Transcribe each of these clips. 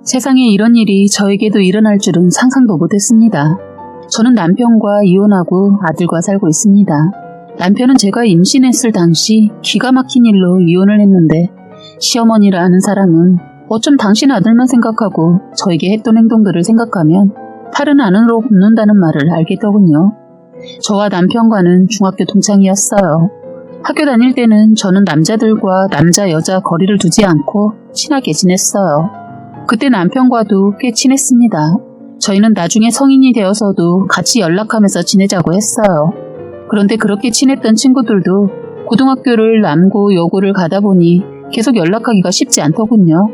세상에 이런 일이 저에게도 일어날 줄은 상상도 못했습니다. 저는 남편과 이혼하고 아들과 살고 있습니다. 남편은 제가 임신했을 당시 기가 막힌 일로 이혼을 했는데 시어머니라 하는 사람은 어쩜 당신 아들만 생각하고 저에게 했던 행동들을 생각하면 팔은 안으로 굽는다는 말을 알겠더군요. 저와 남편과는 중학교 동창이었어요. 학교 다닐 때는 저는 남자들과 남자 여자 거리를 두지 않고 친하게 지냈어요. 그때 남편과도 꽤 친했습니다. 저희는 나중에 성인이 되어서도 같이 연락하면서 지내자고 했어요. 그런데 그렇게 친했던 친구들도 고등학교를 남고 여고를 가다 보니 계속 연락하기가 쉽지 않더군요.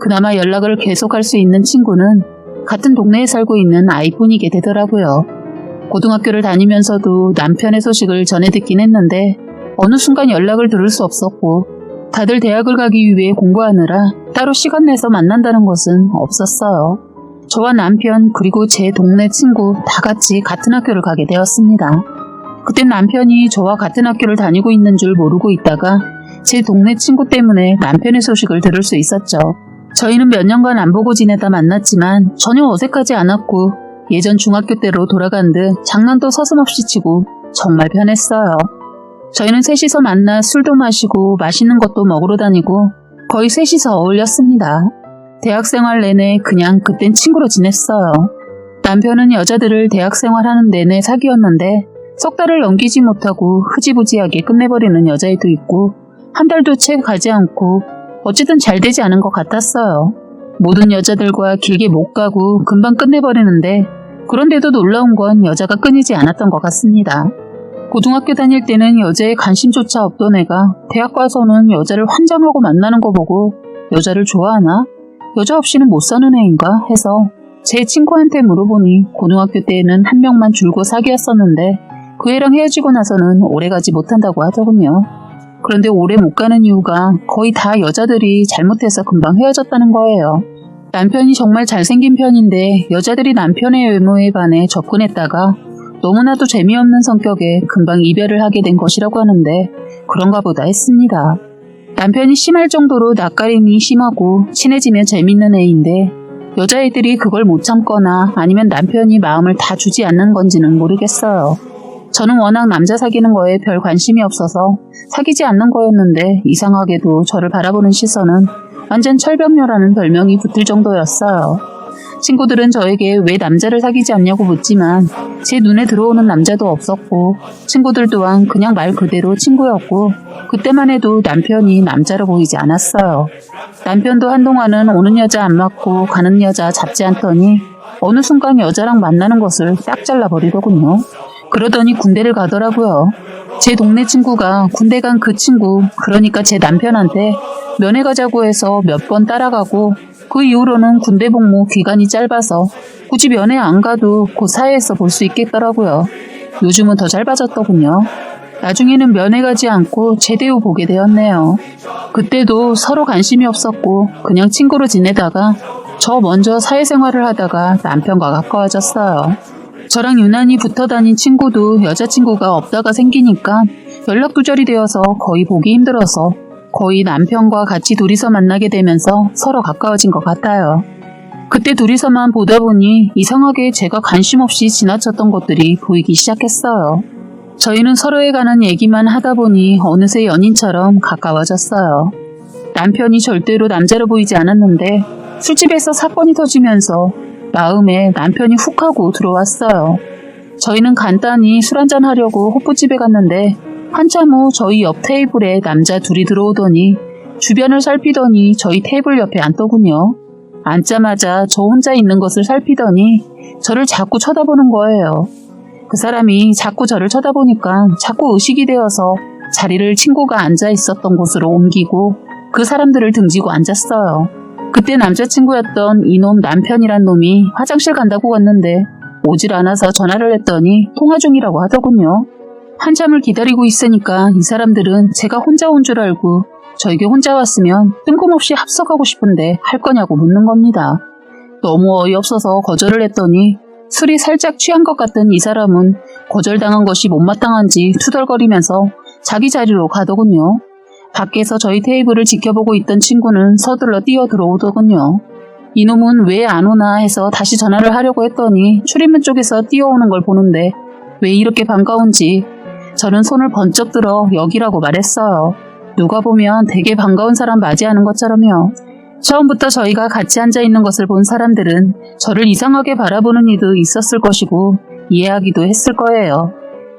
그나마 연락을 계속할 수 있는 친구는 같은 동네에 살고 있는 아이뿐이게 되더라고요. 고등학교를 다니면서도 남편의 소식을 전해 듣긴 했는데 어느 순간 연락을 들을 수 없었고 다들 대학을 가기 위해 공부하느라 따로 시간 내서 만난다는 것은 없었어요. 저와 남편 그리고 제 동네 친구 다 같이 같은 학교를 가게 되었습니다. 그땐 남편이 저와 같은 학교를 다니고 있는 줄 모르고 있다가 제 동네 친구 때문에 남편의 소식을 들을 수 있었죠. 저희는 몇 년간 안 보고 지내다 만났지만 전혀 어색하지 않았고 예전 중학교 때로 돌아간 듯 장난도 서슴없이 치고 정말 편했어요. 저희는 셋이서 만나 술도 마시고 맛있는 것도 먹으러 다니고 거의 셋이서 어울렸습니다. 대학생활 내내 그냥 그땐 친구로 지냈어요. 남편은 여자들을 대학생활 하는 내내 사귀었는데 석 달을 넘기지 못하고 흐지부지하게 끝내버리는 여자애도 있고 한 달도 채 가지 않고 어쨌든 잘 되지 않은 것 같았어요. 모든 여자들과 길게 못 가고 금방 끝내버리는데 그런데도 놀라운 건 여자가 끊이지 않았던 것 같습니다. 고등학교 다닐 때는 여자에 관심조차 없던 애가 대학 가서는 여자를 환장하고 만나는 거 보고 여자를 좋아하나? 여자 없이는 못 사는 애인가? 해서 제 친구한테 물어보니 고등학교 때에는 한 명만 줄곧 사귀었었는데 그 애랑 헤어지고 나서는 오래가지 못한다고 하더군요. 그런데 오래 못 가는 이유가 거의 다 여자들이 잘못해서 금방 헤어졌다는 거예요. 남편이 정말 잘생긴 편인데 여자들이 남편의 외모에 반해 접근했다가 너무나도 재미없는 성격에 금방 이별을 하게 된 것이라고 하는데 그런가 보다 했습니다. 남편이 심할 정도로 낯가림이 심하고 친해지면 재밌는 애인데 여자애들이 그걸 못 참거나 아니면 남편이 마음을 다 주지 않는 건지는 모르겠어요. 저는 워낙 남자 사귀는 거에 별 관심이 없어서 사귀지 않는 거였는데 이상하게도 저를 바라보는 시선은 완전 철벽녀라는 별명이 붙을 정도였어요. 친구들은 저에게 왜 남자를 사귀지 않냐고 묻지만 제 눈에 들어오는 남자도 없었고 친구들 또한 그냥 말 그대로 친구였고 그때만 해도 남편이 남자로 보이지 않았어요. 남편도 한동안은 오는 여자 안 맞고 가는 여자 잡지 않더니 어느 순간 여자랑 만나는 것을 딱 잘라버리더군요. 그러더니 군대를 가더라고요. 제 동네 친구가 군대 간 그 친구, 그러니까 제 남편한테 면회 가자고 해서 몇 번 따라가고 그 이후로는 군대 복무 기간이 짧아서 굳이 면회 안 가도 그 사회에서 볼 수 있겠더라고요. 요즘은 더 짧아졌더군요. 나중에는 면회 가지 않고 제대 후 보게 되었네요. 그때도 서로 관심이 없었고 그냥 친구로 지내다가 저 먼저 사회생활을 하다가 남편과 가까워졌어요. 저랑 유난히 붙어 다닌 친구도 여자친구가 없다가 생기니까 연락 두절이 되어서 거의 보기 힘들어서 거의 남편과 같이 둘이서 만나게 되면서 서로 가까워진 것 같아요. 그때 둘이서만 보다 보니 이상하게 제가 관심 없이 지나쳤던 것들이 보이기 시작했어요. 저희는 서로에 관한 얘기만 하다 보니 어느새 연인처럼 가까워졌어요. 남편이 절대로 남자로 보이지 않았는데 술집에서 사건이 터지면서 마음에 남편이 훅 하고 들어왔어요. 저희는 간단히 술 한잔 하려고 호프집에 갔는데 한참 후 저희 옆 테이블에 남자 둘이 들어오더니 주변을 살피더니 저희 테이블 옆에 앉더군요. 앉자마자 저 혼자 있는 것을 살피더니 저를 자꾸 쳐다보는 거예요. 그 사람이 자꾸 저를 쳐다보니까 자꾸 의식이 되어서 자리를 친구가 앉아 있었던 곳으로 옮기고 그 사람들을 등지고 앉았어요. 그때 남자친구였던 이놈 남편이란 놈이 화장실 간다고 갔는데 오질 않아서 전화를 했더니 통화 중이라고 하더군요. 한참을 기다리고 있으니까 이 사람들은 제가 혼자 온 줄 알고 저에게 혼자 왔으면 뜬금없이 합석하고 싶은데 할 거냐고 묻는 겁니다. 너무 어이없어서 거절을 했더니 술이 살짝 취한 것 같던 이 사람은 거절당한 것이 못마땅한지 투덜거리면서 자기 자리로 가더군요. 밖에서 저희 테이블을 지켜보고 있던 친구는 서둘러 뛰어 들어오더군요. 이놈은 왜 안 오나 해서 다시 전화를 하려고 했더니 출입문 쪽에서 뛰어오는 걸 보는데 왜 이렇게 반가운지 저는 손을 번쩍 들어 여기라고 말했어요. 누가 보면 되게 반가운 사람 맞이하는 것처럼요. 처음부터 저희가 같이 앉아있는 것을 본 사람들은 저를 이상하게 바라보는 이도 있었을 것이고 이해하기도 했을 거예요.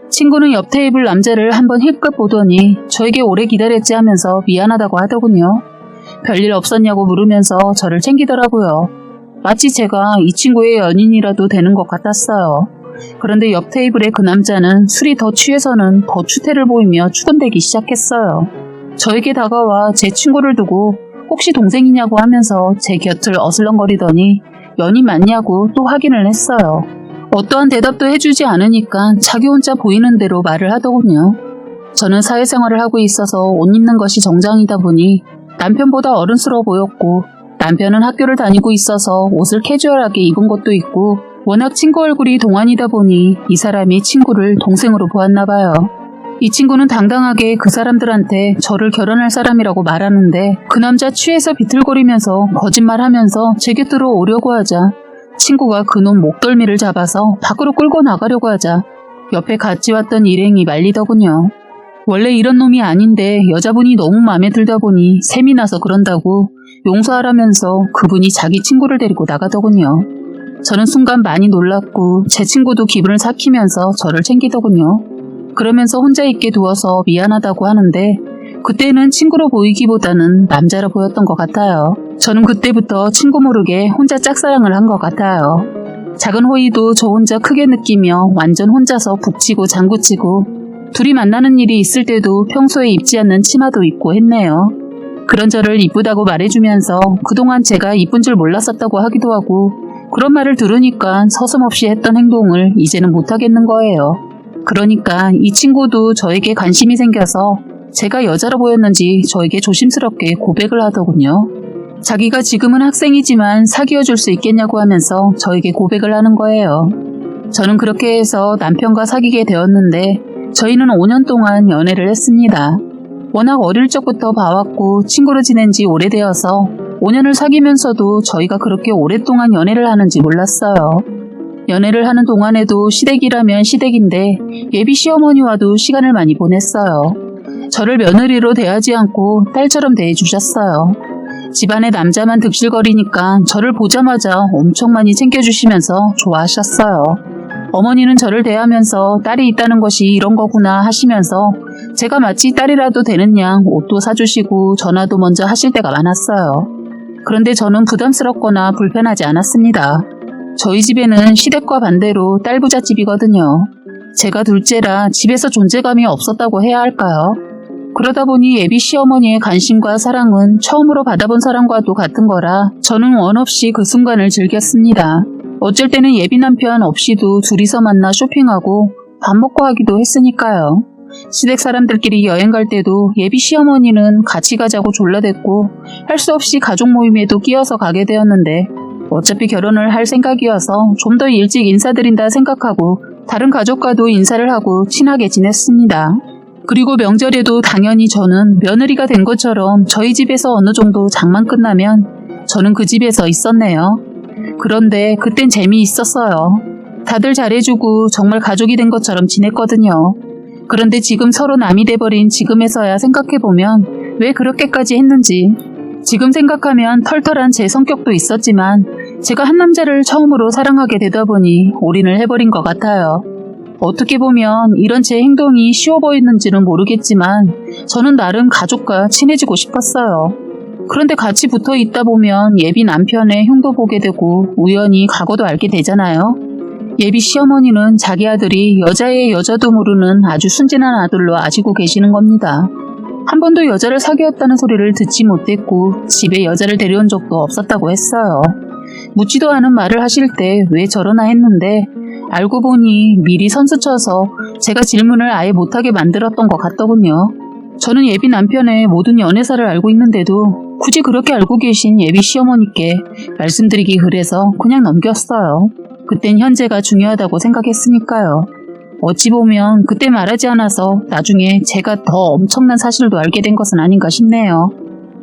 친구는 옆 테이블 남자를 한번 힐끗 보더니 저에게 오래 기다렸지 하면서 미안하다고 하더군요. 별일 없었냐고 물으면서 저를 챙기더라고요. 마치 제가 이 친구의 연인이라도 되는 것 같았어요. 그런데 옆 테이블의 그 남자는 술이 더 취해서는 더 추태를 보이며 추근대기 시작했어요. 저에게 다가와 제 친구를 두고 혹시 동생이냐고 하면서 제 곁을 어슬렁거리더니 연인 맞냐고 또 확인을 했어요. 어떠한 대답도 해주지 않으니까 자기 혼자 보이는 대로 말을 하더군요. 저는 사회생활을 하고 있어서 옷 입는 것이 정장이다 보니 남편보다 어른스러워 보였고 남편은 학교를 다니고 있어서 옷을 캐주얼하게 입은 것도 있고 워낙 친구 얼굴이 동안이다 보니 이 사람이 친구를 동생으로 보았나 봐요. 이 친구는 당당하게 그 사람들한테 저를 결혼할 사람이라고 말하는데 그 남자 취해서 비틀거리면서 거짓말하면서 제 곁으로 오려고 하자 친구가 그놈 목덜미를 잡아서 밖으로 끌고 나가려고 하자 옆에 같이 왔던 일행이 말리더군요. 원래 이런 놈이 아닌데 여자분이 너무 마음에 들다 보니 셈이 나서 그런다고 용서하라면서 그분이 자기 친구를 데리고 나가더군요. 저는 순간 많이 놀랐고 제 친구도 기분을 삭히면서 저를 챙기더군요. 그러면서 혼자 있게 두어서 미안하다고 하는데 그때는 친구로 보이기보다는 남자로 보였던 것 같아요. 저는 그때부터 친구 모르게 혼자 짝사랑을 한 것 같아요. 작은 호의도 저 혼자 크게 느끼며 완전 혼자서 북치고 장구치고 둘이 만나는 일이 있을 때도 평소에 입지 않는 치마도 입고 했네요. 그런 저를 이쁘다고 말해주면서 그동안 제가 이쁜 줄 몰랐었다고 하기도 하고 그런 말을 들으니까 서슴없이 했던 행동을 이제는 못하겠는 거예요. 그러니까 이 친구도 저에게 관심이 생겨서 제가 여자로 보였는지 저에게 조심스럽게 고백을 하더군요. 자기가 지금은 학생이지만 사귀어줄 수 있겠냐고 하면서 저에게 고백을 하는 거예요. 저는 그렇게 해서 남편과 사귀게 되었는데 저희는 5년 동안 연애를 했습니다. 워낙 어릴 적부터 봐왔고 친구로 지낸 지 오래되어서 5년을 사귀면서도 저희가 그렇게 오랫동안 연애를 하는지 몰랐어요. 연애를 하는 동안에도 시댁이라면 시댁인데 예비 시어머니와도 시간을 많이 보냈어요. 저를 며느리로 대하지 않고 딸처럼 대해주셨어요. 집안에 남자만 득실거리니까 저를 보자마자 엄청 많이 챙겨주시면서 좋아하셨어요. 어머니는 저를 대하면서 딸이 있다는 것이 이런 거구나 하시면서 제가 마치 딸이라도 되는 양 옷도 사주시고 전화도 먼저 하실 때가 많았어요. 그런데 저는 부담스럽거나 불편하지 않았습니다. 저희 집에는 시댁과 반대로 딸 부잣집이거든요. 제가 둘째라 집에서 존재감이 없었다고 해야 할까요? 그러다 보니 예비 시어머니의 관심과 사랑은 처음으로 받아본 사랑과도 같은 거라 저는 원없이 그 순간을 즐겼습니다. 어쩔 때는 예비 남편 없이도 둘이서 만나 쇼핑하고 밥 먹고 하기도 했으니까요. 시댁 사람들끼리 여행 갈 때도 예비 시어머니는 같이 가자고 졸라댔고 할 수 없이 가족 모임에도 끼어서 가게 되었는데 어차피 결혼을 할 생각이어서 좀 더 일찍 인사드린다 생각하고 다른 가족과도 인사를 하고 친하게 지냈습니다. 그리고 명절에도 당연히 저는 며느리가 된 것처럼 저희 집에서 어느 정도 장만 끝나면 저는 그 집에서 있었네요. 그런데 그땐 재미있었어요. 다들 잘해주고 정말 가족이 된 것처럼 지냈거든요. 그런데 지금 서로 남이 돼버린 지금에서야 생각해보면 왜 그렇게까지 했는지 지금 생각하면 털털한 제 성격도 있었지만 제가 한 남자를 처음으로 사랑하게 되다 보니 올인을 해버린 것 같아요. 어떻게 보면 이런 제 행동이 쉬워 보이는지는 모르겠지만 저는 나름 가족과 친해지고 싶었어요. 그런데 같이 붙어 있다 보면 예비 남편의 흉도 보게 되고 우연히 과거도 알게 되잖아요. 예비 시어머니는 자기 아들이 여자의 여자도 모르는 아주 순진한 아들로 아시고 계시는 겁니다. 한 번도 여자를 사귀었다는 소리를 듣지 못했고 집에 여자를 데려온 적도 없었다고 했어요. 묻지도 않은 말을 하실 때 왜 저러나 했는데 알고 보니 미리 선수쳐서 제가 질문을 아예 못하게 만들었던 것 같더군요. 저는 예비 남편의 모든 연애사를 알고 있는데도 굳이 그렇게 알고 계신 예비 시어머니께 말씀드리기 그래서 그냥 넘겼어요. 그땐 현재가 중요하다고 생각했으니까요. 어찌 보면 그때 말하지 않아서 나중에 제가 더 엄청난 사실도 알게 된 것은 아닌가 싶네요.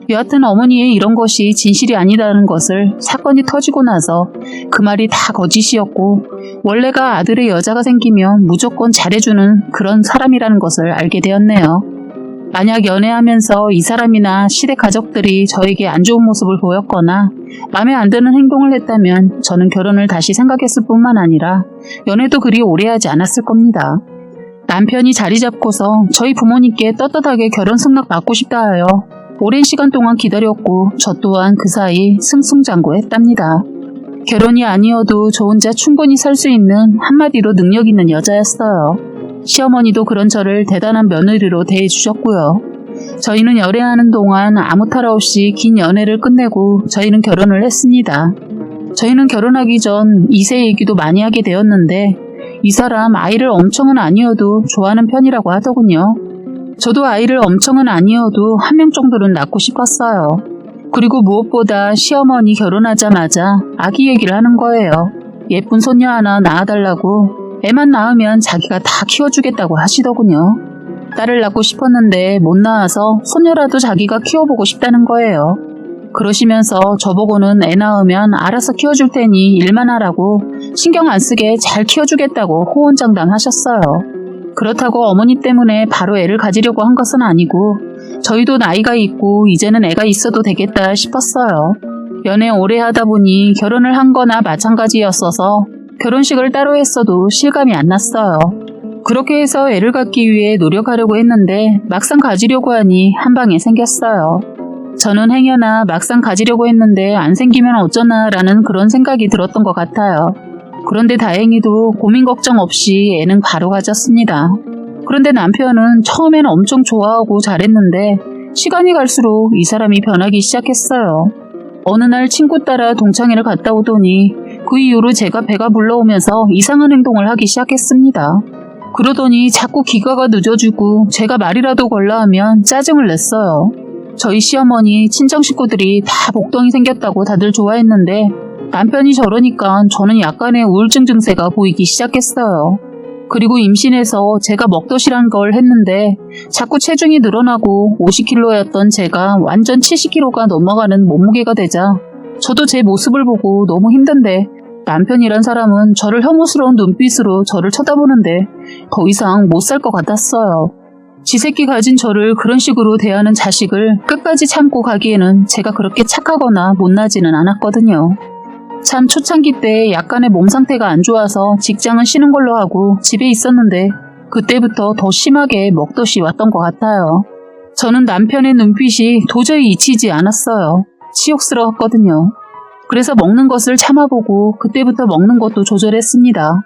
여하튼 어머니의 이런 것이 진실이 아니다는 것을 사건이 터지고 나서 그 말이 다 거짓이었고 원래가 아들의 여자가 생기면 무조건 잘해주는 그런 사람이라는 것을 알게 되었네요. 만약 연애하면서 이 사람이나 시댁 가족들이 저에게 안 좋은 모습을 보였거나 마음에 안 드는 행동을 했다면 저는 결혼을 다시 생각했을 뿐만 아니라 연애도 그리 오래 하지 않았을 겁니다. 남편이 자리 잡고서 저희 부모님께 떳떳하게 결혼 승낙 받고 싶다 하여 오랜 시간 동안 기다렸고 저 또한 그 사이 승승장구했답니다. 결혼이 아니어도 저 혼자 충분히 살 수 있는 한마디로 능력 있는 여자였어요. 시어머니도 그런 저를 대단한 며느리로 대해주셨고요. 저희는 연애하는 동안 아무 탈 없이 긴 연애를 끝내고 저희는 결혼을 했습니다. 저희는 결혼하기 전 2세 얘기도 많이 하게 되었는데 이 사람 아이를 엄청은 아니어도 좋아하는 편이라고 하더군요. 저도 아이를 엄청은 아니어도 한 명 정도는 낳고 싶었어요. 그리고 무엇보다 시어머니 결혼하자마자 아기 얘기를 하는 거예요. 예쁜 손녀 하나 낳아달라고 애만 낳으면 자기가 다 키워주겠다고 하시더군요. 딸을 낳고 싶었는데 못 낳아서 손녀라도 자기가 키워보고 싶다는 거예요. 그러시면서 저보고는 애 낳으면 알아서 키워줄 테니 일만 하라고 신경 안 쓰게 잘 키워주겠다고 호언장담하셨어요. 그렇다고 어머니 때문에 바로 애를 가지려고 한 것은 아니고 저희도 나이가 있고 이제는 애가 있어도 되겠다 싶었어요. 연애 오래 하다 보니 결혼을 한 거나 마찬가지였어서 결혼식을 따로 했어도 실감이 안 났어요. 그렇게 해서 애를 갖기 위해 노력하려고 했는데 막상 가지려고 하니 한 방에 생겼어요. 저는 행여나 막상 가지려고 했는데 안 생기면 어쩌나라는 그런 생각이 들었던 것 같아요. 그런데 다행히도 고민 걱정 없이 애는 바로 가졌습니다. 그런데 남편은 처음엔 엄청 좋아하고 잘했는데 시간이 갈수록 이 사람이 변하기 시작했어요. 어느 날 친구 따라 동창회를 갔다 오더니 그 이후로 제가 배가 불러오면서 이상한 행동을 하기 시작했습니다. 그러더니 자꾸 귀가가 늦어지고 제가 말이라도 걸라 하면 짜증을 냈어요. 저희 시어머니, 친정 식구들이 다 복덩이 생겼다고 다들 좋아했는데 남편이 저러니까 저는 약간의 우울증 증세가 보이기 시작했어요. 그리고 임신해서 제가 먹덧이란 걸 했는데 자꾸 체중이 늘어나고 50kg였던 제가 완전 70kg가 넘어가는 몸무게가 되자 저도 제 모습을 보고 너무 힘든데 남편이란 사람은 저를 혐오스러운 눈빛으로 저를 쳐다보는데 더 이상 못 살 것 같았어요. 지 새끼 가진 저를 그런 식으로 대하는 자식을 끝까지 참고 가기에는 제가 그렇게 착하거나 못나지는 않았거든요. 참 초창기 때 약간의 몸 상태가 안 좋아서 직장은 쉬는 걸로 하고 집에 있었는데 그때부터 더 심하게 먹덧이 왔던 것 같아요. 저는 남편의 눈빛이 도저히 잊히지 않았어요. 치욕스러웠거든요. 그래서 먹는 것을 참아보고 그때부터 먹는 것도 조절했습니다.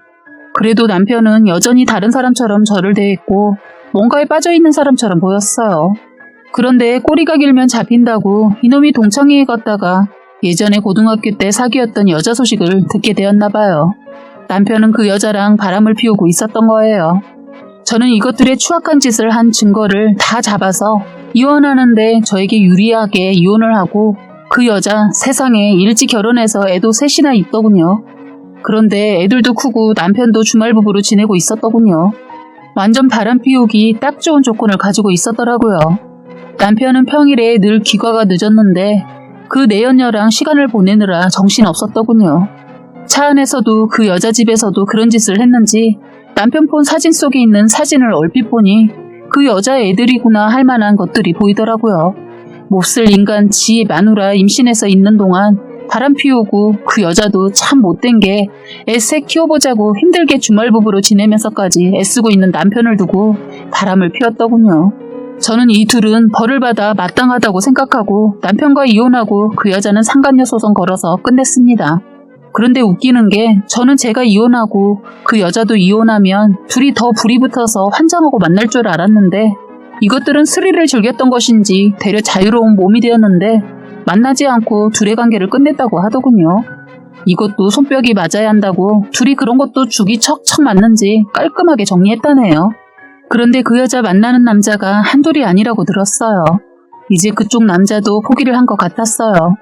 그래도 남편은 여전히 다른 사람처럼 저를 대했고 뭔가에 빠져있는 사람처럼 보였어요. 그런데 꼬리가 길면 잡힌다고 이놈이 동창회에 갔다가 예전에 고등학교 때 사귀었던 여자 소식을 듣게 되었나 봐요. 남편은 그 여자랑 바람을 피우고 있었던 거예요. 저는 이것들의 추악한 짓을 한 증거를 다 잡아서 이혼하는데 저에게 유리하게 이혼을 하고 그 여자 세상에 일찍 결혼해서 애도 셋이나 있더군요. 그런데 애들도 크고 남편도 주말부부로 지내고 있었더군요. 완전 바람 피우기 딱 좋은 조건을 가지고 있었더라고요. 남편은 평일에 늘 귀가가 늦었는데 그 내연녀랑 시간을 보내느라 정신없었더군요. 차 안에서도 그 여자 집에서도 그런 짓을 했는지 남편 폰 사진 속에 있는 사진을 얼핏 보니 그 여자 애들이구나 할 만한 것들이 보이더라고요. 몹쓸 인간 지 마누라 임신해서 있는 동안 바람 피우고 그 여자도 참 못된 게 애새 키워보자고 힘들게 주말부부로 지내면서까지 애쓰고 있는 남편을 두고 바람을 피웠더군요. 저는 이 둘은 벌을 받아 마땅하다고 생각하고 남편과 이혼하고 그 여자는 상간녀 소송 걸어서 끝냈습니다. 그런데 웃기는 게 저는 제가 이혼하고 그 여자도 이혼하면 둘이 더 불이 붙어서 환장하고 만날 줄 알았는데 이것들은 스릴을 즐겼던 것인지 되려 자유로운 몸이 되었는데 만나지 않고 둘의 관계를 끝냈다고 하더군요. 이것도 손뼉이 맞아야 한다고 둘이 그런 것도 죽이 척척 맞는지 깔끔하게 정리했다네요. 그런데 그 여자 만나는 남자가 한둘이 아니라고 들었어요. 이제 그쪽 남자도 포기를 한 것 같았어요.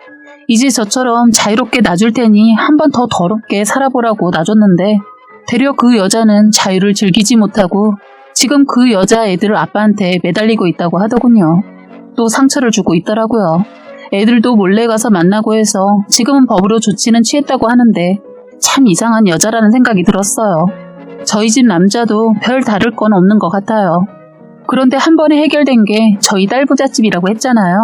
이제 저처럼 자유롭게 놔줄 테니 한 번 더 더럽게 살아보라고 놔줬는데 되려 그 여자는 자유를 즐기지 못하고 지금 그 여자 애들 아빠한테 매달리고 있다고 하더군요. 또 상처를 주고 있더라고요. 애들도 몰래 가서 만나고 해서 지금은 법으로 조치는 취했다고 하는데 참 이상한 여자라는 생각이 들었어요. 저희 집 남자도 별 다를 건 없는 것 같아요. 그런데 한 번에 해결된 게 저희 딸 부잣집이라고 했잖아요.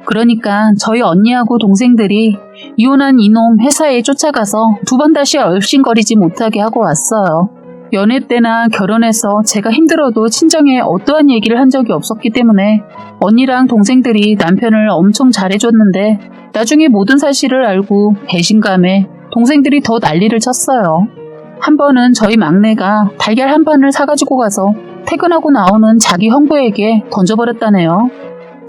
그러니까 저희 언니하고 동생들이 이혼한 이놈 회사에 쫓아가서 두 번 다시 얼씬거리지 못하게 하고 왔어요. 연애 때나 결혼해서 제가 힘들어도 친정에 어떠한 얘기를 한 적이 없었기 때문에 언니랑 동생들이 남편을 엄청 잘해줬는데 나중에 모든 사실을 알고 배신감에 동생들이 더 난리를 쳤어요. 한 번은 저희 막내가 달걀 한 판을 사가지고 가서 퇴근하고 나오는 자기 형부에게 던져버렸다네요.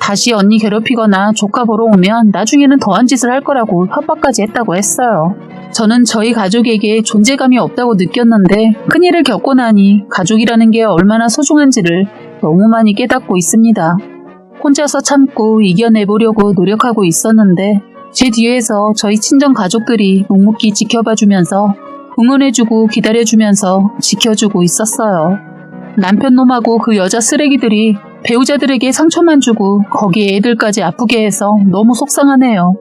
다시 언니 괴롭히거나 조카 보러 오면 나중에는 더한 짓을 할 거라고 협박까지 했다고 했어요. 저는 저희 가족에게 존재감이 없다고 느꼈는데 큰일을 겪고 나니 가족이라는 게 얼마나 소중한지를 너무 많이 깨닫고 있습니다. 혼자서 참고 이겨내보려고 노력하고 있었는데 제 뒤에서 저희 친정 가족들이 묵묵히 지켜봐주면서 응원해주고 기다려주면서 지켜주고 있었어요. 남편 놈하고 그 여자 쓰레기들이 배우자들에게 상처만 주고 거기에 애들까지 아프게 해서 너무 속상하네요.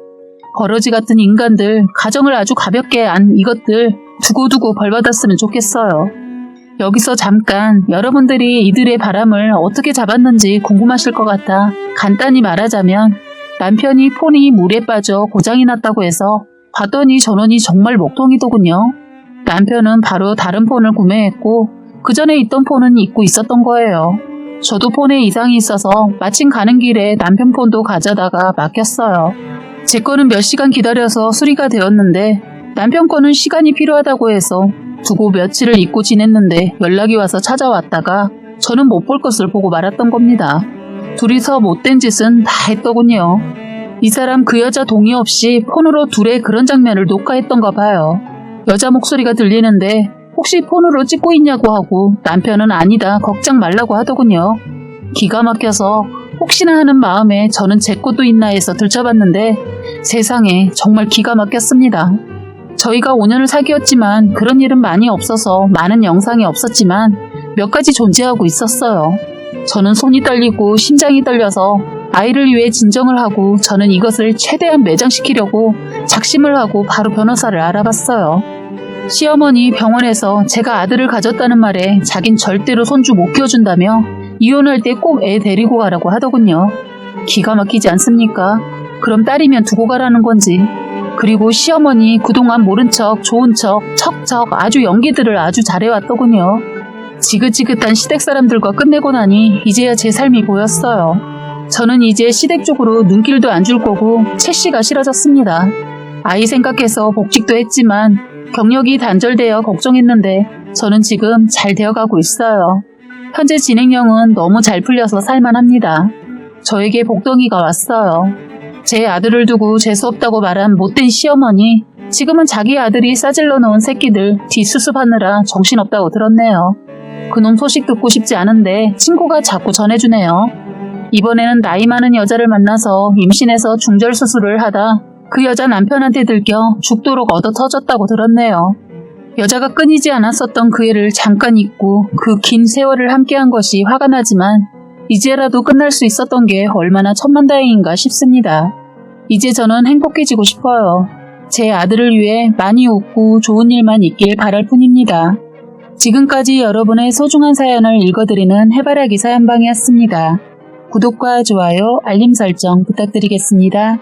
버러지 같은 인간들, 가정을 아주 가볍게 안 이것들 두고두고 벌받았으면 좋겠어요. 여기서 잠깐 여러분들이 이들의 바람을 어떻게 잡았는지 궁금하실 것 같아 간단히 말하자면 남편이 폰이 물에 빠져 고장이 났다고 해서 봤더니 전원이 정말 먹통이더군요. 남편은 바로 다른 폰을 구매했고 그 전에 있던 폰은 잊고 있었던 거예요. 저도 폰에 이상이 있어서 마침 가는 길에 남편 폰도 가져다가 맡겼어요. 제 거는 몇 시간 기다려서 수리가 되었는데 남편 거는 시간이 필요하다고 해서 두고 며칠을 잊고 지냈는데 연락이 와서 찾아왔다가 저는 못 볼 것을 보고 말았던 겁니다. 둘이서 못된 짓은 다 했더군요. 이 사람 그 여자 동의 없이 폰으로 둘의 그런 장면을 녹화했던가 봐요. 여자 목소리가 들리는데 혹시 폰으로 찍고 있냐고 하고 남편은 아니다 걱정 말라고 하더군요. 기가 막혀서 혹시나 하는 마음에 저는 제 것도 있나 해서 들춰봤는데 세상에 정말 기가 막혔습니다. 저희가 5년을 사귀었지만 그런 일은 많이 없어서 많은 영상이 없었지만 몇 가지 존재하고 있었어요. 저는 손이 떨리고 심장이 떨려서 아이를 위해 진정을 하고 저는 이것을 최대한 매장시키려고 작심을 하고 바로 변호사를 알아봤어요. 시어머니 병원에서 제가 아들을 가졌다는 말에 자긴 절대로 손주 못 키워준다며 이혼할 때 꼭 애 데리고 가라고 하더군요. 기가 막히지 않습니까? 그럼 딸이면 두고 가라는 건지. 그리고 시어머니 그동안 모른 척, 좋은 척, 척척 아주 연기들을 아주 잘해왔더군요. 지긋지긋한 시댁 사람들과 끝내고 나니 이제야 제 삶이 보였어요. 저는 이제 시댁 쪽으로 눈길도 안 줄 거고 채씨가 싫어졌습니다. 아이 생각해서 복직도 했지만 경력이 단절되어 걱정했는데 저는 지금 잘 되어가고 있어요. 현재 진행형은 너무 잘 풀려서 살만합니다. 저에게 복덩이가 왔어요. 제 아들을 두고 재수없다고 말한 못된 시어머니, 지금은 자기 아들이 싸질러 놓은 새끼들 뒷수습하느라 정신없다고 들었네요. 그놈 소식 듣고 싶지 않은데 친구가 자꾸 전해주네요. 이번에는 나이 많은 여자를 만나서 임신해서 중절 수술을 하다 그 여자 남편한테 들켜 죽도록 얻어 터졌다고 들었네요. 여자가 끊이지 않았었던 그 애를 잠깐 잊고 그 긴 세월을 함께한 것이 화가 나지만 이제라도 끝날 수 있었던 게 얼마나 천만다행인가 싶습니다. 이제 저는 행복해지고 싶어요. 제 아들을 위해 많이 웃고 좋은 일만 있길 바랄 뿐입니다. 지금까지 여러분의 소중한 사연을 읽어드리는 해바라기 사연방이었습니다. 구독과 좋아요, 알림 설정 부탁드리겠습니다.